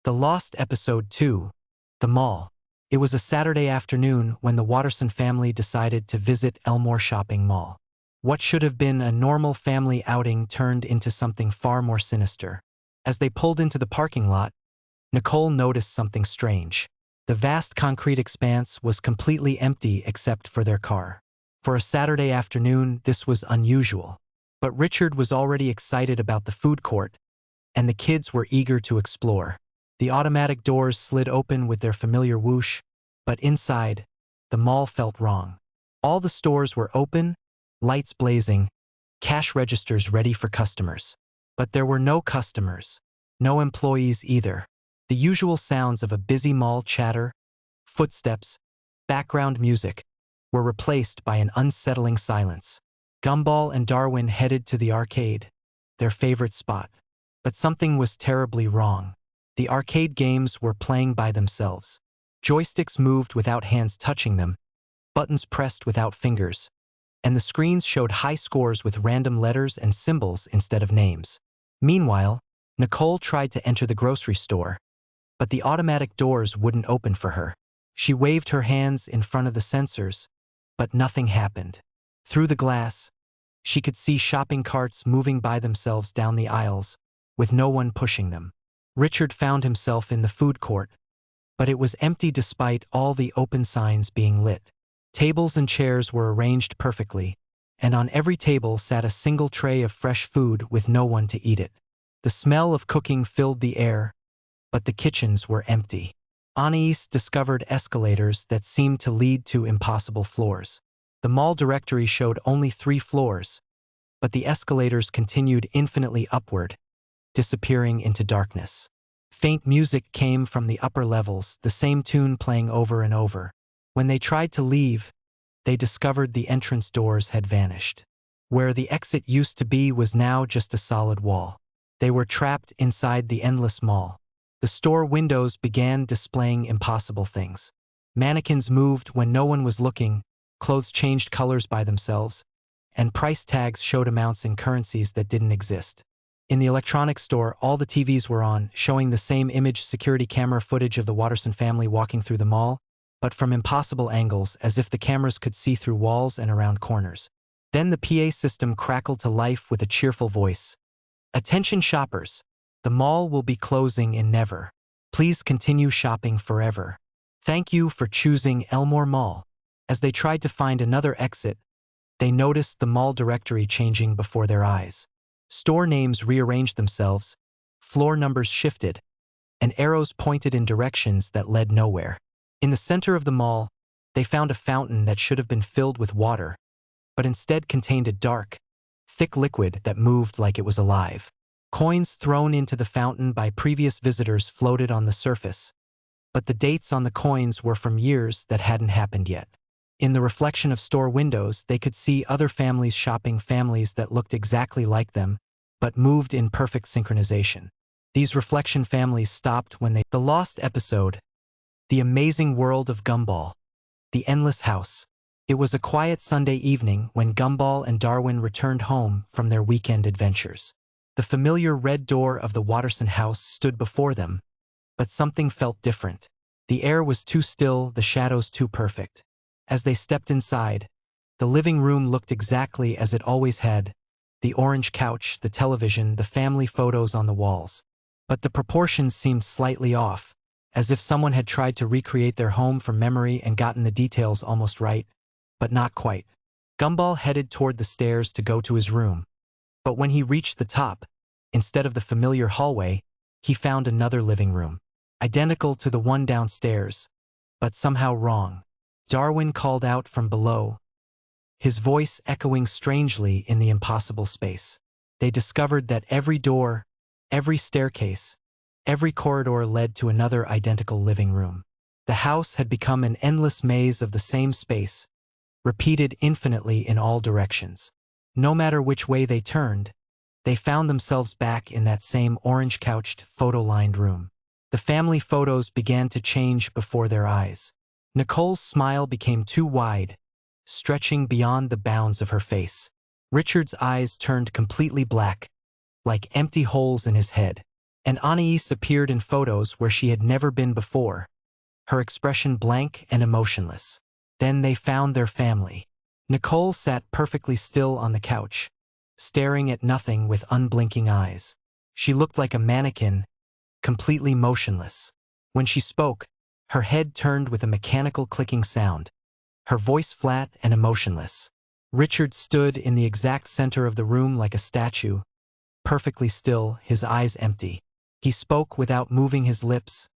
The Lost Episode 2, The Mall. It was a Saturday afternoon when the Watterson family decided to visit Elmore Shopping Mall. What should have been a normal family outing turned into something far more sinister. As they pulled into the parking lot, Nicole noticed something strange. The vast concrete expanse was completely empty except for their car. For a Saturday afternoon, this was unusual. But Richard was already excited about the food court, and the kids were eager to explore. The automatic doors slid open with their familiar whoosh, but inside, the mall felt wrong. All the stores were open, lights blazing, cash registers ready for customers. But there were no customers, no employees either. The usual sounds of a busy mall chatter, footsteps, background music, were replaced by an unsettling silence. Gumball and Darwin headed to the arcade, their favorite spot. But something was terribly wrong. The arcade games were playing by themselves. Joysticks moved without hands touching them, buttons pressed without fingers, and the screens showed high scores with random letters and symbols instead of names. Meanwhile, Nicole tried to enter the grocery store, but the automatic doors wouldn't open for her. She waved her hands in front of the sensors, but nothing happened. Through the glass, she could see shopping carts moving by themselves down the aisles, with no one pushing them. Richard found himself in the food court, but it was empty despite all the open signs being lit. Tables and chairs were arranged perfectly, and on every table sat a single tray of fresh food with no one to eat it. The smell of cooking filled the air, but the kitchens were empty. Anais discovered escalators that seemed to lead to impossible floors. The mall directory showed only 3 floors, but the escalators continued infinitely upward, disappearing into darkness. Faint music came from the upper levels, the same tune playing over and over. When they tried to leave, they discovered the entrance doors had vanished. Where the exit used to be was now just a solid wall. They were trapped inside the endless mall. The store windows began displaying impossible things. Mannequins moved when no one was looking, clothes changed colors by themselves, and price tags showed amounts in currencies that didn't exist. In the electronics store, all the TVs were on, showing the same image security camera footage of the Watterson family walking through the mall, but from impossible angles, as if the cameras could see through walls and around corners. Then the PA system crackled to life with a cheerful voice. "Attention shoppers! The mall will be closing in never. Please continue shopping forever. Thank you for choosing Elmore Mall." As they tried to find another exit, they noticed the mall directory changing before their eyes. Store names rearranged themselves, floor numbers shifted, and arrows pointed in directions that led nowhere. In the center of the mall, they found a fountain that should have been filled with water, but instead contained a dark, thick liquid that moved like it was alive. Coins thrown into the fountain by previous visitors floated on the surface, but the dates on the coins were from years that hadn't happened yet. In the reflection of store windows, they could see other families shopping, families that looked exactly like them, but moved in perfect synchronization. These reflection families stopped when The Lost Episode, The Amazing World of Gumball, The Endless House. It was a quiet Sunday evening when Gumball and Darwin returned home from their weekend adventures. The familiar red door of the Watterson house stood before them, but something felt different. The air was too still, the shadows too perfect. As they stepped inside, the living room looked exactly as it always had: the orange couch, the television, the family photos on the walls. But the proportions seemed slightly off, as if someone had tried to recreate their home from memory and gotten the details almost right, but not quite. Gumball headed toward the stairs to go to his room. But when he reached the top, instead of the familiar hallway, he found another living room, identical to the one downstairs, but somehow wrong. Darwin called out from below, his voice echoing strangely in the impossible space. They discovered that every door, every staircase, every corridor led to another identical living room. The house had become an endless maze of the same space, repeated infinitely in all directions. No matter which way they turned, they found themselves back in that same orange-couched, photo-lined room. The family photos began to change before their eyes. Nicole's smile became too wide, stretching beyond the bounds of her face. Richard's eyes turned completely black, like empty holes in his head. and Anais appeared in photos where she had never been before, her expression blank and emotionless. Then they found their family. Nicole sat perfectly still on the couch, staring at nothing with unblinking eyes. She looked like a mannequin, completely motionless. When she spoke, her head turned with a mechanical clicking sound, her voice flat and emotionless. Richard stood in the exact center of the room like a statue, perfectly still, his eyes empty. He spoke without moving his lips,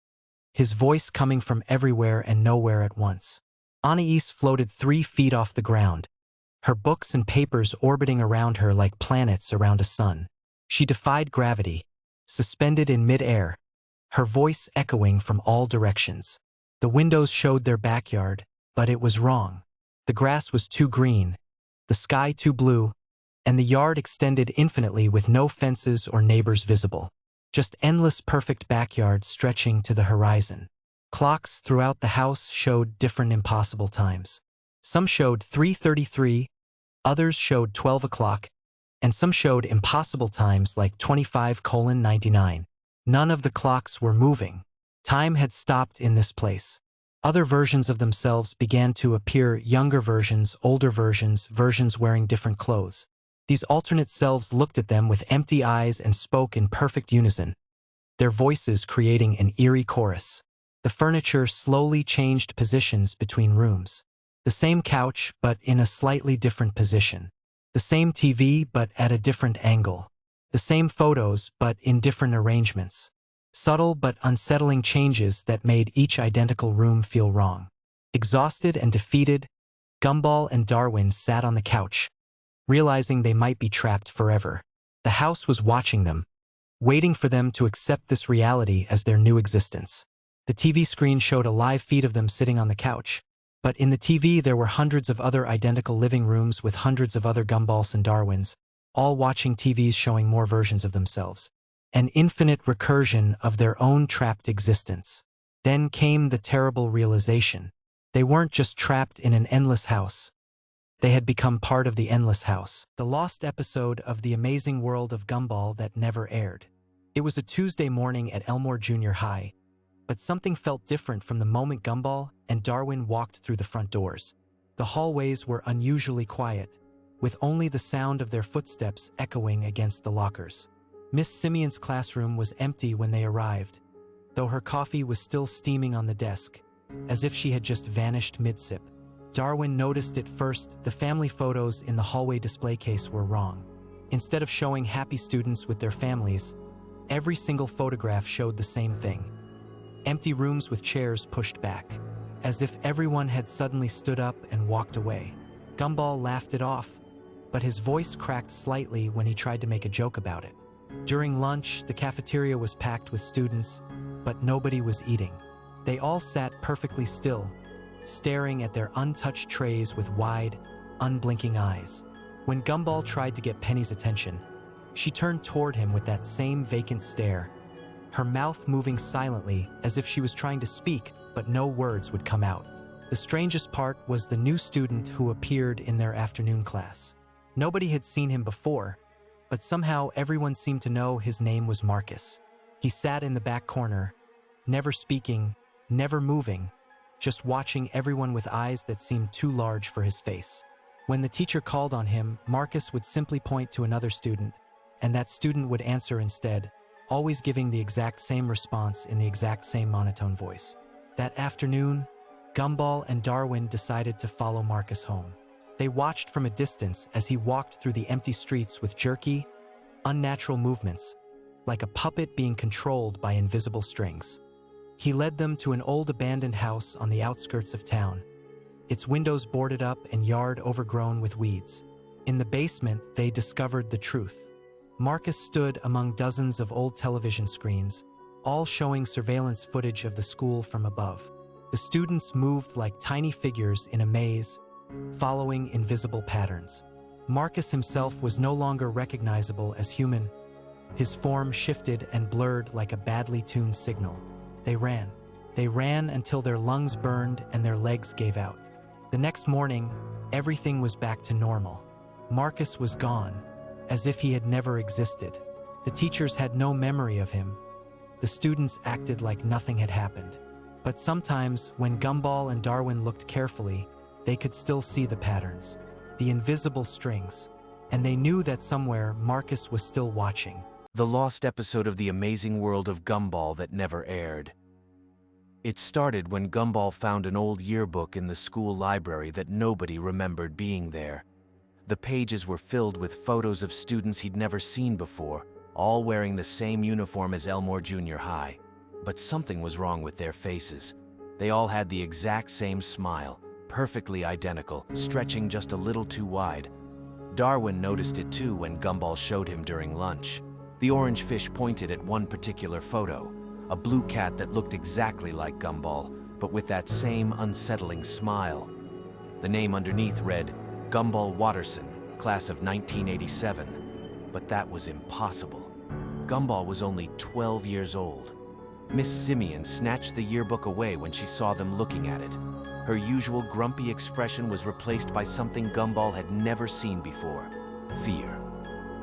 his voice coming from everywhere and nowhere at once. Anais floated 3 feet off the ground, her books and papers orbiting around her like planets around a sun. She defied gravity, suspended in mid-air, her voice echoing from all directions. The windows showed their backyard, but it was wrong. The grass was too green, the sky too blue, and the yard extended infinitely with no fences or neighbors visible. Just endless perfect backyard stretching to the horizon. Clocks throughout the house showed different impossible times. Some showed 3:33, others showed 12 o'clock, and some showed impossible times like 25:99. None of the clocks were moving. Time had stopped in this place. Other versions of themselves began to appear, younger versions, older versions, versions wearing different clothes. These alternate selves looked at them with empty eyes and spoke in perfect unison, their voices creating an eerie chorus. The furniture slowly changed positions between rooms. The same couch, but in a slightly different position. The same TV, but at a different angle. The same photos, but in different arrangements. Subtle but unsettling changes that made each identical room feel wrong. Exhausted and defeated, Gumball and Darwin sat on the couch, realizing they might be trapped forever. The house was watching them, waiting for them to accept this reality as their new existence. The TV screen showed a live feed of them sitting on the couch, but in the TV there were hundreds of other identical living rooms with hundreds of other Gumballs and Darwins, all watching TVs showing more versions of themselves. An infinite recursion of their own trapped existence. Then came the terrible realization. They weren't just trapped in an endless house. They had become part of the endless house. The lost episode of The Amazing World of Gumball that never aired. It was a Tuesday morning at Elmore Junior High, but something felt different from the moment Gumball and Darwin walked through the front doors. The hallways were unusually quiet, with only the sound of their footsteps echoing against the lockers. Miss Simeon's classroom was empty when they arrived, though her coffee was still steaming on the desk, as if she had just vanished mid-sip. Darwin noticed it first. The family photos in the hallway display case were wrong. Instead of showing happy students with their families, every single photograph showed the same thing. Empty rooms with chairs pushed back, as if everyone had suddenly stood up and walked away. Gumball laughed it off, but his voice cracked slightly when he tried to make a joke about it. During lunch, the cafeteria was packed with students, but nobody was eating. They all sat perfectly still, staring at their untouched trays with wide, unblinking eyes. When Gumball tried to get Penny's attention, she turned toward him with that same vacant stare, her mouth moving silently as if she was trying to speak, but no words would come out. The strangest part was the new student who appeared in their afternoon class. Nobody had seen him before, but somehow everyone seemed to know his name was Marcus. He sat in the back corner, never speaking, never moving, just watching everyone with eyes that seemed too large for his face. When the teacher called on him, Marcus would simply point to another student, and that student would answer instead, always giving the exact same response in the exact same monotone voice. That afternoon, Gumball and Darwin decided to follow Marcus home. They watched from a distance as he walked through the empty streets with jerky, unnatural movements, like a puppet being controlled by invisible strings. He led them to an old abandoned house on the outskirts of town, its windows boarded up and yard overgrown with weeds. In the basement, they discovered the truth. Marcus stood among dozens of old television screens, all showing surveillance footage of the school from above. The students moved like tiny figures in a maze, following invisible patterns. Marcus himself was no longer recognizable as human. His form shifted and blurred like a badly tuned signal. They ran. They ran until their lungs burned and their legs gave out. The next morning, everything was back to normal. Marcus was gone, as if he had never existed. The teachers had no memory of him, the students acted like nothing had happened. But sometimes, when Gumball and Darwin looked carefully, they could still see the patterns, the invisible strings, and they knew that somewhere Marcus was still watching. The lost episode of The Amazing World of Gumball that never aired. It started when Gumball found an old yearbook in the school library that nobody remembered being there. The pages were filled with photos of students he'd never seen before, all wearing the same uniform as Elmore Junior High. But something was wrong with their faces. They all had the exact same smile, perfectly identical, stretching just a little too wide. Darwin noticed it too when Gumball showed him during lunch. The orange fish pointed at one particular photo, a blue cat that looked exactly like Gumball, but with that same unsettling smile. The name underneath read, Gumball Watterson, class of 1987. But that was impossible. Gumball was only 12 years old. Miss Simeon snatched the yearbook away when she saw them looking at it. Her usual grumpy expression was replaced by something Gumball had never seen before: fear.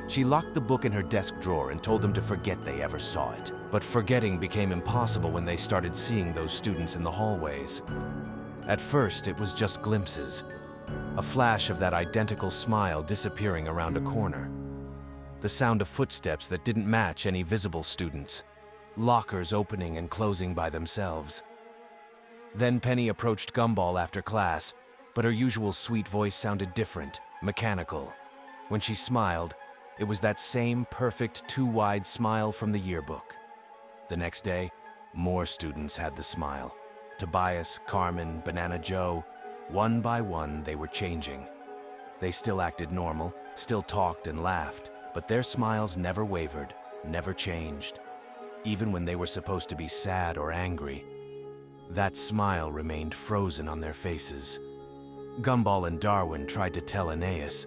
She locked the book in her desk drawer and told them to forget they ever saw it. But forgetting became impossible when they started seeing those students in the hallways. At first, it was just glimpses. A flash of that identical smile disappearing around a corner. The sound of footsteps that didn't match any visible students. Lockers opening and closing by themselves. Then Penny approached Gumball after class, but her usual sweet voice sounded different, mechanical. When she smiled, it was that same perfect, too-wide smile from the yearbook. The next day, more students had the smile. Tobias, Carmen, Banana Joe, one by one they were changing. They still acted normal, still talked and laughed, but their smiles never wavered, never changed. Even when they were supposed to be sad or angry, that smile remained frozen on their faces. Gumball and Darwin tried to tell Aeneas,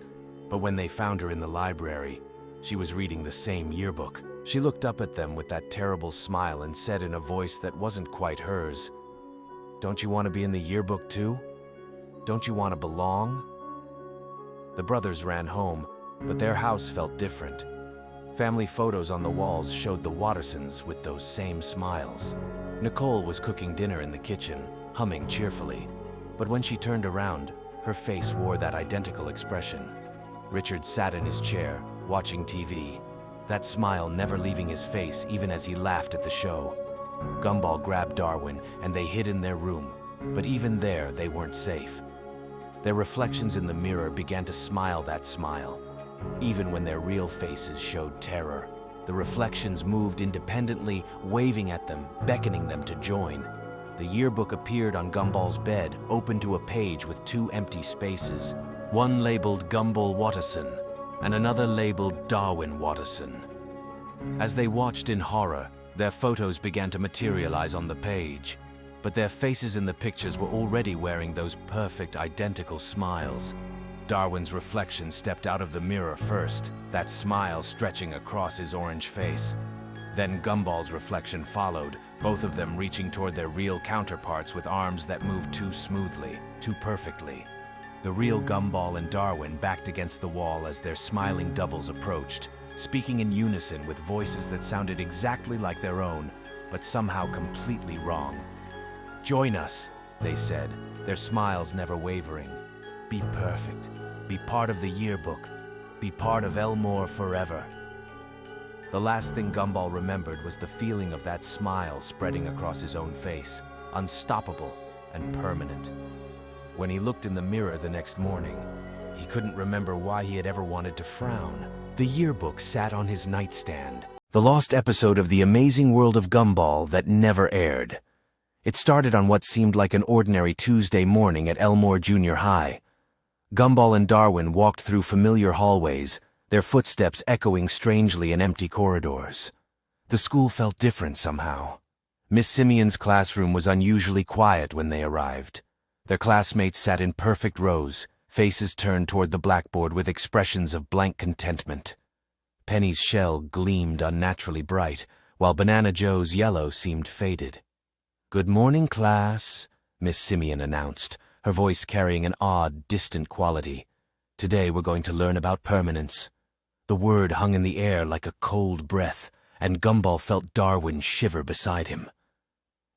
but when they found her in the library, she was reading the same yearbook. She looked up at them with that terrible smile and said in a voice that wasn't quite hers, "Don't you want to be in the yearbook too? Don't you want to belong?" The brothers ran home, but their house felt different. Family photos on the walls showed the Wattersons with those same smiles. Nicole was cooking dinner in the kitchen, humming cheerfully. But when she turned around, her face wore that identical expression. Richard sat in his chair, watching TV, that smile never leaving his face even as he laughed at the show. Gumball grabbed Darwin, and they hid in their room, but even there they weren't safe. Their reflections in the mirror began to smile that smile. Even when their real faces showed terror, the reflections moved independently, waving at them, beckoning them to join. The yearbook appeared on Gumball's bed, open to a page with two empty spaces. One labeled Gumball Watterson, and another labeled Darwin Watterson. As they watched in horror, their photos began to materialize on the page, but their faces in the pictures were already wearing those perfect, identical smiles. Darwin's reflection stepped out of the mirror first, that smile stretching across his orange face. Then Gumball's reflection followed, both of them reaching toward their real counterparts with arms that moved too smoothly, too perfectly. The real Gumball and Darwin backed against the wall as their smiling doubles approached, speaking in unison with voices that sounded exactly like their own, but somehow completely wrong. "Join us," they said, their smiles never wavering. "Be perfect. Be part of the yearbook. Be part of Elmore forever." The last thing Gumball remembered was the feeling of that smile spreading across his own face, unstoppable and permanent. When he looked in the mirror the next morning, he couldn't remember why he had ever wanted to frown. The yearbook sat on his nightstand. The lost episode of The Amazing World of Gumball that never aired. It started on what seemed like an ordinary Tuesday morning at Elmore Junior High. Gumball and Darwin walked through familiar hallways, their footsteps echoing strangely in empty corridors. The school felt different somehow. Miss Simeon's classroom was unusually quiet when they arrived. Their classmates sat in perfect rows, faces turned toward the blackboard with expressions of blank contentment. Penny's shell gleamed unnaturally bright, while Banana Joe's yellow seemed faded. "Good morning, class," Miss Simeon announced, her voice carrying an odd, distant quality. "Today we're going to learn about permanence." The word hung in the air like a cold breath, and Gumball felt Darwin shiver beside him.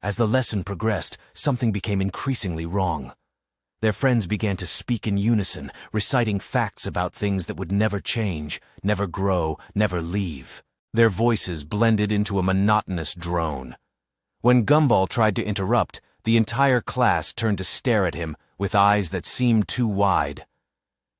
As the lesson progressed, something became increasingly wrong. Their friends began to speak in unison, reciting facts about things that would never change, never grow, never leave. Their voices blended into a monotonous drone. When Gumball tried to interrupt, the entire class turned to stare at him with eyes that seemed too wide.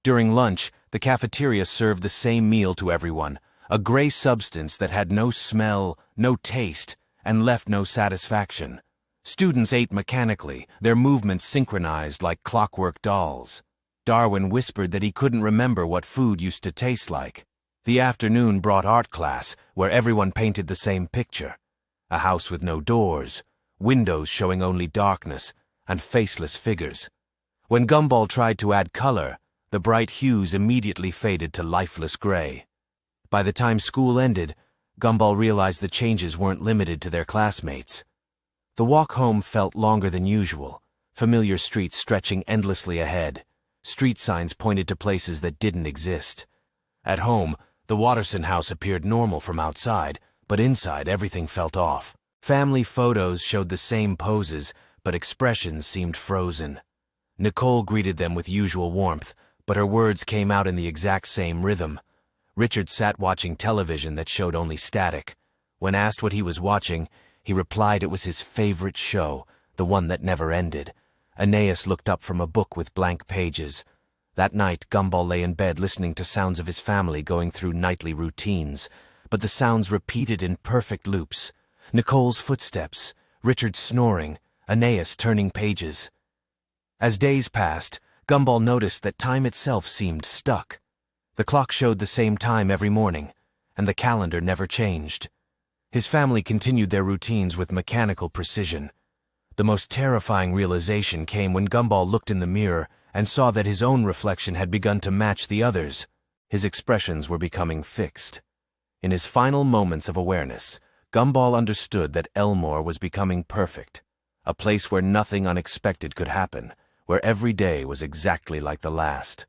During lunch, the cafeteria served the same meal to everyone, a gray substance that had no smell, no taste, and left no satisfaction. Students ate mechanically, their movements synchronized like clockwork dolls. Darwin whispered that he couldn't remember what food used to taste like. The afternoon brought art class, where everyone painted the same picture. A house with no doors, windows showing only darkness, and faceless figures. When Gumball tried to add color, the bright hues immediately faded to lifeless gray. By the time school ended, Gumball realized the changes weren't limited to their classmates. The walk home felt longer than usual, familiar streets stretching endlessly ahead. Street signs pointed to places that didn't exist. At home, the Watterson house appeared normal from outside, but inside everything felt off. Family photos showed the same poses, but expressions seemed frozen. Nicole greeted them with usual warmth, but her words came out in the exact same rhythm. Richard sat watching television that showed only static. When asked what he was watching, he replied it was his favorite show, the one that never ended. Aeneas looked up from a book with blank pages. That night, Gumball lay in bed listening to sounds of his family going through nightly routines, but the sounds repeated in perfect loops. Nicole's footsteps, Richard snoring, Aeneas turning pages. As days passed, Gumball noticed that time itself seemed stuck. The clock showed the same time every morning, and the calendar never changed. His family continued their routines with mechanical precision. The most terrifying realization came when Gumball looked in the mirror and saw that his own reflection had begun to match the others. His expressions were becoming fixed. In his final moments of awareness, Gumball understood that Elmore was becoming perfect, a place where nothing unexpected could happen, where every day was exactly like the last.